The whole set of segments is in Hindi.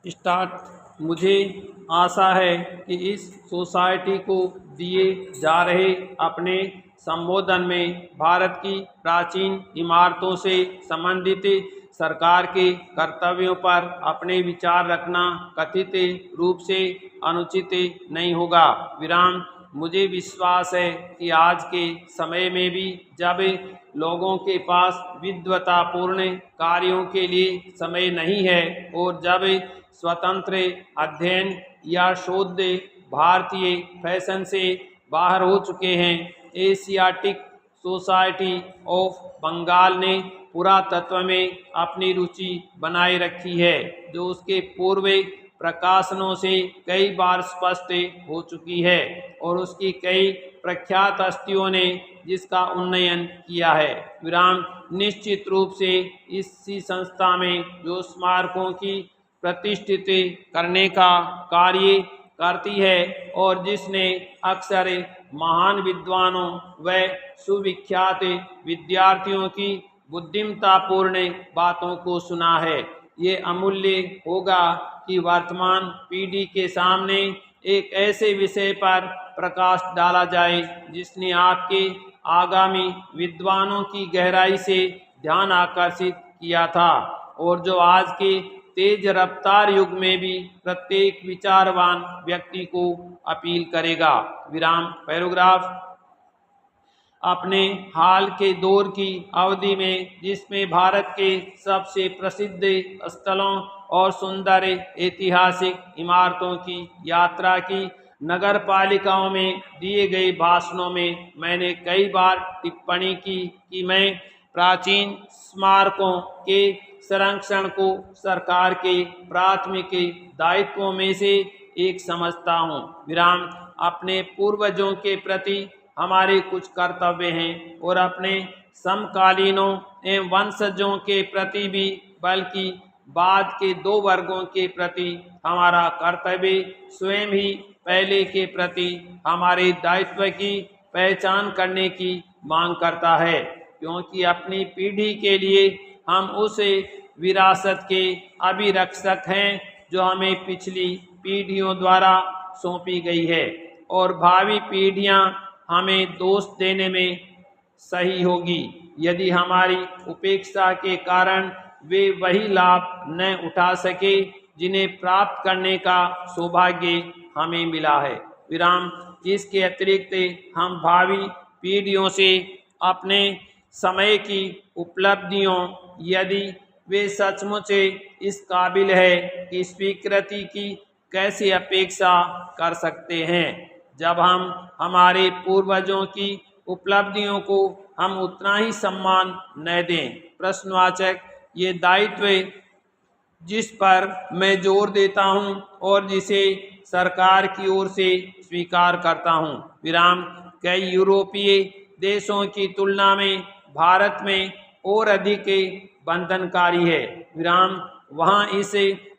स्टार्ट। मुझे आशा है कि इस सोसाइटी को दिए जा रहे अपने संबोधन में भारत की प्राचीन इमारतों से संबंधित सरकार के कर्तव्यों पर अपने विचार रखना कथित रूप से अनुचित नहीं होगा। विराम। मुझे विश्वास है कि आज के समय में भी जब लोगों के पास विद्वतापूर्ण कार्यों के लिए समय नहीं है और जब स्वतंत्र अध्ययन या शोध भारतीय फैशन से बाहर हो चुके हैं, एशियाटिक सोसाइटी ऑफ बंगाल ने पुरातत्व में अपनी रुचि बनाए रखी है, जो उसके पूर्व प्रकाशनों से कई बार स्पष्ट हो चुकी है और उसकी कई प्रख्यात हस्तियों ने जिसका उन्नयन किया है। विराम। निश्चित रूप से इसी संस्था में जो स्मारकों की प्रतिष्ठित करने का कार्य करती है और जिसने अक्सर महान विद्वानों व सुविख्यात विद्यार्थियों की बुद्धिमत्तापूर्ण बातों को सुना है, ये अमूल्य होगा कि वर्तमान पीढ़ी के सामने एक ऐसे विषय पर प्रकाश डाला जाए जिसने आपके आगामी विद्वानों की गहराई से ध्यान आकर्षित किया था और जो आज के तेज रफ्तार युग में भी प्रत्येक विचारवान व्यक्ति को अपील करेगा। विराम। पैराग्राफ। अपने हाल के दौर की अवधि में जिसमें भारत के सबसे प्रसिद्ध स्थलों और सुंदर ऐतिहासिक इमारतों की यात्रा की, नगर पालिकाओं में दिए गए भाषणों में मैंने कई बार टिप्पणी की कि मैं प्राचीन स्मारकों के संरक्षण को सरकार के प्राथमिक दायित्वों में से एक समझता हूँ। विराम। अपने पूर्वजों के प्रति हमारे कुछ कर्तव्य हैं और अपने समकालीनों एवं वंशजों के प्रति भी, बल्कि बाद के दो वर्गों के प्रति हमारा कर्तव्य स्वयं ही पहले के प्रति हमारे दायित्व की पहचान करने की मांग करता है, क्योंकि अपनी पीढ़ी के लिए हम उस विरासत के अभिरक्षक हैं जो हमें पिछली पीढ़ियों द्वारा सौंपी गई है और भावी पीढ़ियां हमें दोष देने में सही होगी यदि हमारी उपेक्षा के कारण वे वही लाभ न उठा सके जिन्हें प्राप्त करने का सौभाग्य हमें मिला है। विराम। इसके अतिरिक्त हम भावी पीढ़ियों से अपने समय की उपलब्धियों, यदि वे सचमुच इस काबिल है कि स्वीकृति की कैसे अपेक्षा कर सकते हैं जब हम हमारे पूर्वजों की उपलब्धियों को हम उतना ही सम्मान न दें। प्रश्नवाचक। ये दायित्व जिस पर मैं जोर देता हूं और जिसे सरकार की ओर से स्वीकार करता हूं। विराम। कई यूरोपीय देशों की तुलना में भारत में और अधिक बंधनकारी है। विराम। वहाँ इस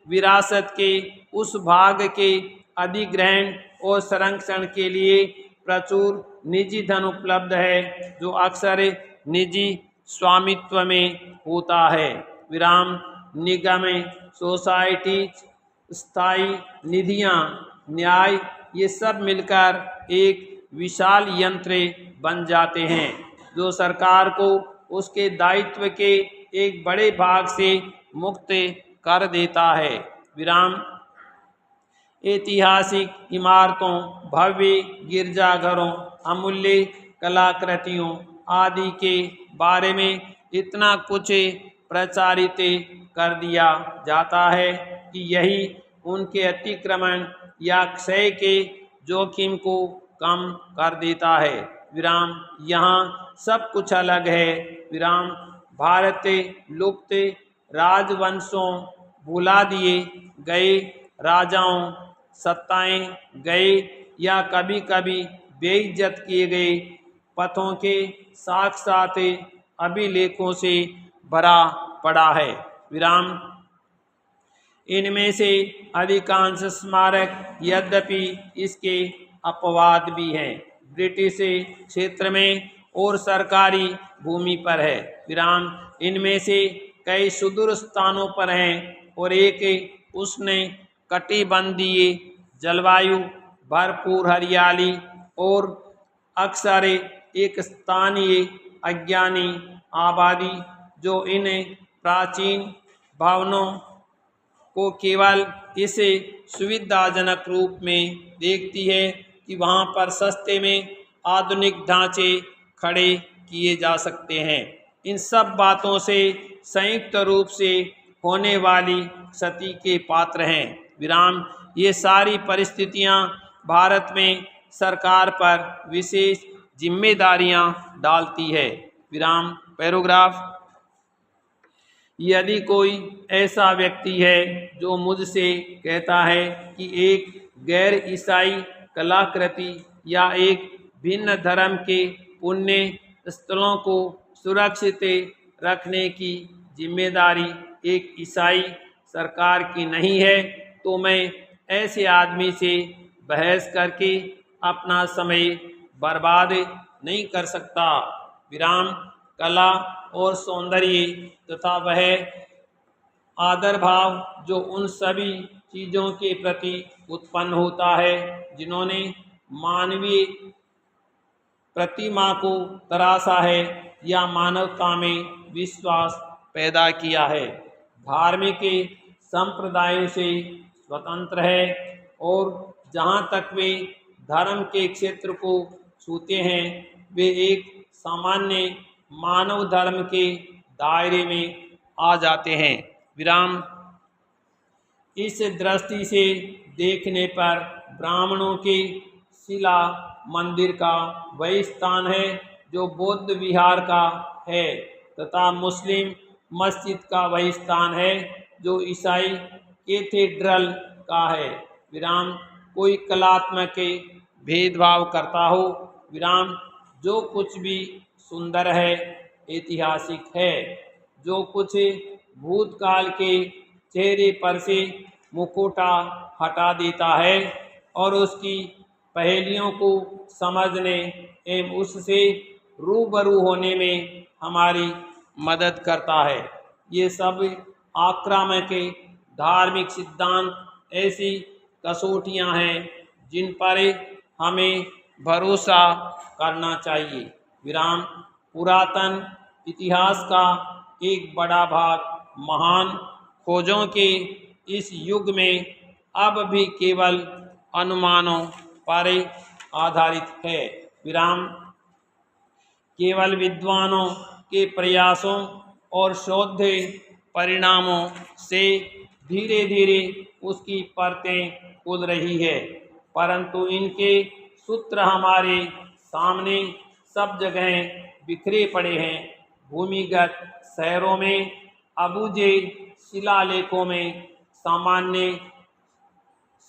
विरासत के उस भाग के अधिग्रहण और संरक्षण के लिए प्रचुर निजी धन उपलब्ध है जो अक्सर निजी स्वामित्व में होता है। विराम। निगम, सोसाइटीज, स्थायी निधियां, न्याय, ये सब मिलकर एक विशाल यंत्र बन जाते हैं जो सरकार को उसके दायित्व के एक बड़े भाग से मुक्त कर देता है। विराम। ऐतिहासिक इमारतों, भव्य गिरजाघरों, अमूल्य कलाकृतियों आदि के बारे में इतना कुछ प्रचारित कर दिया जाता है कि यही उनके अतिक्रमण या क्षय के जोखिम को कम कर देता है। विराम। यहाँ सब कुछ अलग है। विराम। भारत लुप्त राजवंशों, भुला दिए गए राजाओं, सत्ताएं गए या कभी कभी बेइज्जत किए गए पथों के साक्षात अभिलेखों से भरा पड़ा है। विराम। इनमें से अधिकांश स्मारक यद्यपि इसके अपवाद भी हैं, ब्रिटिश क्षेत्र में और सरकारी भूमि पर है। विराम। इनमें से कई सुदूर स्थानों पर हैं और एक उसने कटिबंधीय जलवायु, भरपूर हरियाली और अक्सर एक स्थानीय अज्ञानी आबादी जो इन प्राचीन भवनों को केवल इसे सुविधाजनक रूप में देखती है कि वहाँ पर सस्ते में आधुनिक ढांचे खड़े किए जा सकते हैं। इन सब बातों से संयुक्त रूप से होने वाली क्षति के पात्र हैं। विराम। ये सारी परिस्थितियाँ भारत में सरकार पर विशेष जिम्मेदारियाँ डालती है। विराम। पैराग्राफ। यदि कोई ऐसा व्यक्ति है जो मुझसे कहता है कि एक गैर ईसाई कलाकृति या एक भिन्न धर्म के पुण्य स्थलों को सुरक्षित रखने की जिम्मेदारी एक ईसाई सरकार की नहीं है, तो मैं ऐसे आदमी से बहस करके अपना समय बर्बाद नहीं कर सकता। विराम। कला और सौंदर्य तथा वह आदर भाव जो उन सभी चीज़ों के प्रति उत्पन्न होता है जिन्होंने मानवीय प्रतिमा को तराशा है या मानवता में विश्वास पैदा किया है, धार्मिक संप्रदायों से स्वतंत्र है और जहाँ तक वे धर्म के क्षेत्र को छूते हैं वे एक सामान्य मानव धर्म के दायरे में आ जाते हैं। विराम। इस दृष्टि से देखने पर ब्राह्मणों के शिला मंदिर का वही स्थान है जो बौद्ध विहार का है तथा मुस्लिम मस्जिद का वही स्थान है जो ईसाई कैथेड्रल का है। विराम। कोई कलात्मक भेदभाव करता हो। विराम। जो कुछ भी सुंदर है, ऐतिहासिक है, जो कुछ भूतकाल के चेहरे पर से मुखौटा हटा देता है और उसकी पहेलियों को समझने एवं उससे रूबरू होने में हमारी मदद करता है। ये सब आक्रामक धार्मिक सिद्धांत ऐसी कसौटियाँ हैं जिन पर हमें भरोसा करना चाहिए। विराम। पुरातन इतिहास का एक बड़ा भाग महान खोजों के इस युग में अब भी केवल अनुमानों पर आधारित है। विराम। केवल विद्वानों के प्रयासों और शोध परिणामों से धीरे धीरे उसकी परतें खुल रही है, परंतु इनके सूत्र हमारे सामने सब जगह बिखरे पड़े हैं। भूमिगत शहरों में, अबूझे शिलालेखों में, सामान्य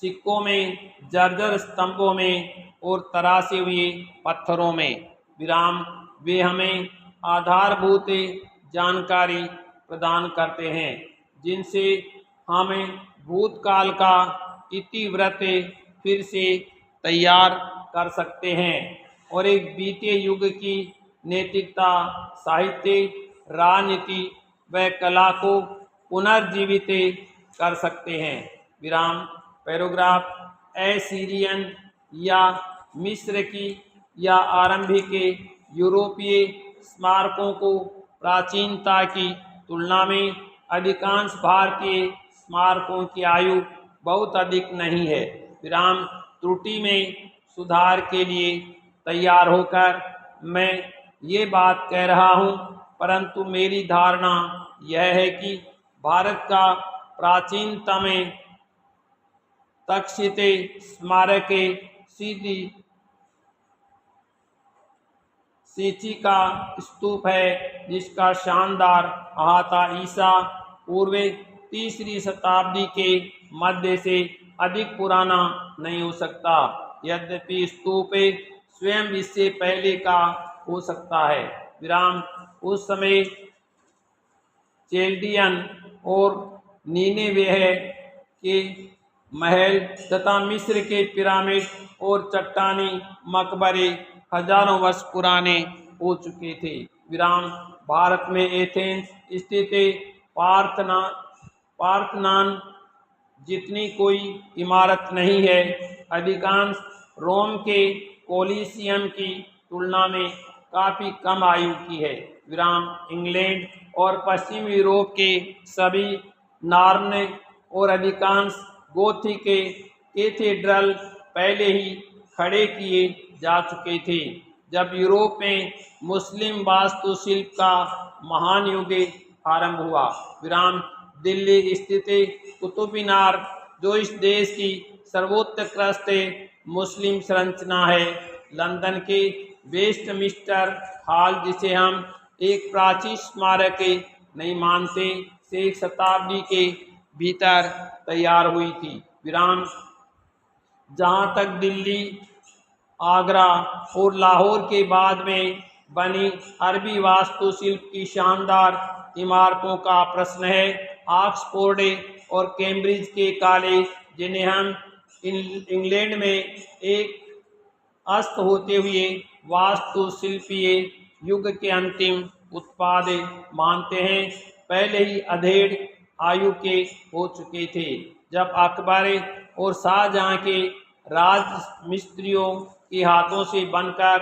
सिक्कों में, जर्जर स्तंभों में और तराशे हुए पत्थरों में। विराम। वे हमें आधारभूत जानकारी प्रदान करते हैं जिनसे हमें भूतकाल का इतिवृत्त फिर से तैयार कर सकते हैं और एक बीते युग की नैतिकता, साहित्य, राजनीति व कला को पुनर्जीवित कर सकते हैं। विराम। पैराग्राफ। एसीरियन या मिस्र की या आरंभिक यूरोपीय स्मारकों को प्राचीनता की तुलना में अधिकांश भारतीय स्मारकों की आयु बहुत अधिक नहीं है। विराम। त्रुटि में सुधार के लिए तैयार होकर मैं ये बात कह रहा हूँ, परंतु मेरी धारणा यह है कि भारत का प्राचीनतम तक्षशिला स्मारक सीधी सेची का स्तूप है जिसका शानदार अहाता ईसा पूर्व 3री शताब्दी के मध्य से अधिक पुराना नहीं हो सकता, यद्यपि स्तूप स्वयं इससे पहले का हो सकता है। विराम। उस समय चेल्डियन और नीनेवेह के महल तथा मिस्र के पिरामिड और चट्टानी मकबरे हजारों वर्ष पुराने हो चुके थे। विराम। भारत में एथेंस स्थित पार्थनान जितनी कोई इमारत नहीं है। अधिकांश रोम के कोलिसियम की तुलना में काफ़ी कम आयु की है। विराम। इंग्लैंड और पश्चिमी यूरोप के सभी नॉर्मन और अधिकांश गोथिक के कैथेड्रल पहले ही खड़े किए जा चुके थे जब यूरोप में मुस्लिम वास्तुशिल्प का महान युग आरंभ हुआ। विराम। दिल्ली स्थित कुतुब मीनार, जो इस देश की सर्वोत्कृष्ट मुस्लिम संरचना है। लंदन के वेस्टमिंस्टर हॉल, जिसे हम एक प्राचीन स्मारक नहीं मानते, से 1 शताब्दी के भीतर तैयार हुई थी। विराम। जहाँ तक दिल्ली, आगरा और लाहौर के बाद में बनी अरबी वास्तुशिल्प की शानदार इमारतों का प्रश्न है, ऑक्सफोर्ड और कैम्ब्रिज के कॉलेज, जिन्हें हम इंग्लैंड में एक अस्त होते हुए वास्तुशिल्पीय युग के अंतिम उत्पाद मानते हैं, पहले ही अधेड़ आयु के हो चुके थे जब अकबर और शाहजहां के राजमिस्त्रियों के हाथों से बनकर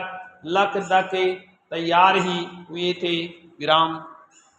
लख तक तैयार ही हुए थे। विराम।